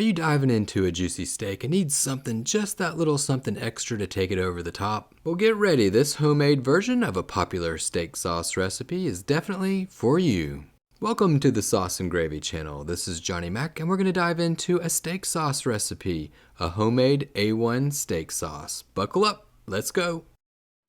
Are you diving into a juicy steak and need something, just that little something extra to take it over the top? Well, get ready. This homemade version of a popular steak sauce recipe is definitely for you. Welcome to the Sauce and Gravy channel. This is Johnny Mac, and we're going to dive into a steak sauce recipe, a homemade A1 steak sauce. Buckle up, let's go.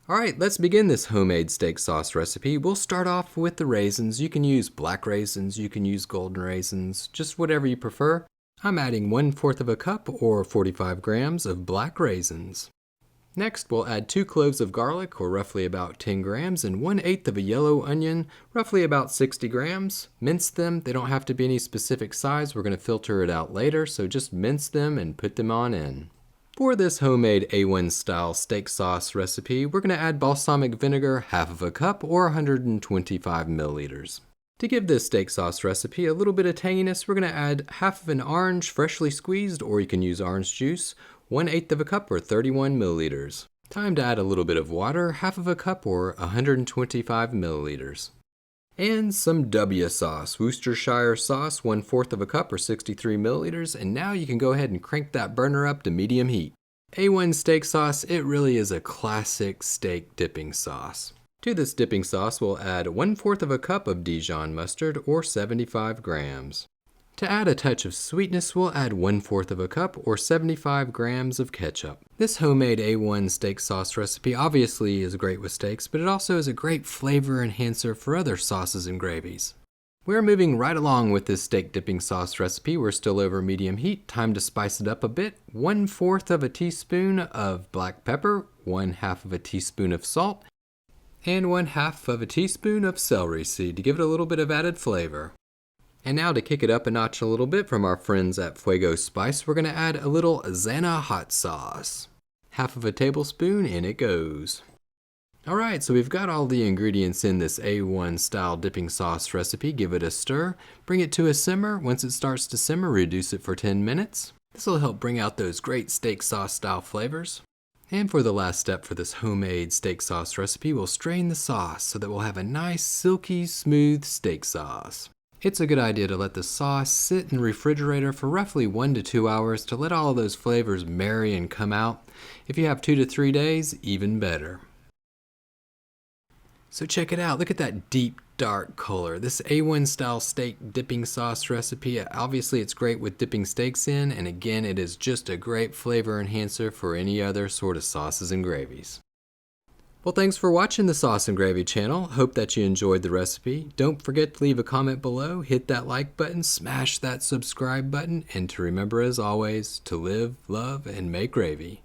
Alright, let's begin this homemade steak sauce recipe. We'll start off with the raisins. You can use black raisins, you can use golden raisins, just whatever you prefer. I'm adding 1/4 of a cup or 45 grams of black raisins. Next, we'll add 2 cloves of garlic, or roughly about 10 grams, and 1/8 of a yellow onion, roughly about 60 grams. Mince them. They don't have to be any specific size. We're going to filter it out later, so just mince them and put them on in. For this homemade A1 style steak sauce recipe, we're going to add balsamic vinegar, 1/2 a cup or 125 milliliters. To give this steak sauce recipe a little bit of tanginess, we're going to add 1/2 an orange freshly squeezed, or you can use orange juice, 1/8 of a cup or 31 milliliters. Time to add a little bit of water, 1/2 a cup or 125 milliliters. And some W sauce, Worcestershire sauce, 1/4 of a cup or 63 milliliters, and now you can go ahead and crank that burner up to medium heat. A1 steak sauce, it really is a classic steak dipping sauce. To this dipping sauce, we'll add 1/4 of a cup of Dijon mustard or 75 grams. To add a touch of sweetness, we'll add 1/4 of a cup or 75 grams of ketchup. This homemade A1 steak sauce recipe obviously is great with steaks, but it also is a great flavor enhancer for other sauces and gravies. We're moving right along with this steak dipping sauce recipe. We're still over medium heat. Time to spice it up a bit. 1/4 of a teaspoon of black pepper, 1/2 of a teaspoon of salt, and 1/2 of a teaspoon of celery seed to give it a little bit of added flavor. And now to kick it up a notch a little bit from our friends at Fuego Spice, we're going to add a little Zana hot sauce. 1/2 of a tablespoon, in it goes. Alright, so we've got all the ingredients in this A1 style dipping sauce recipe. Give it a stir, bring it to a simmer. Once it starts to simmer, reduce it for 10 minutes. This will help bring out those great steak sauce style flavors. And for the last step for this homemade steak sauce recipe, we'll strain the sauce so that we'll have a nice silky smooth steak sauce. It's a good idea to let the sauce sit in the refrigerator for roughly 1 to 2 hours to let all of those flavors marry and come out. If you have 2 to 3 days, even better. So check it out, look at that deep dark color. This A1 style steak dipping sauce recipe, obviously it's great with dipping steaks in, and again it is just a great flavor enhancer for any other sort of sauces and gravies. Well, thanks for watching the Sauce and Gravy channel. Hope that you enjoyed the recipe. Don't forget to leave a comment below, hit that like button, smash that subscribe button, and to remember as always, to live, love, and make gravy.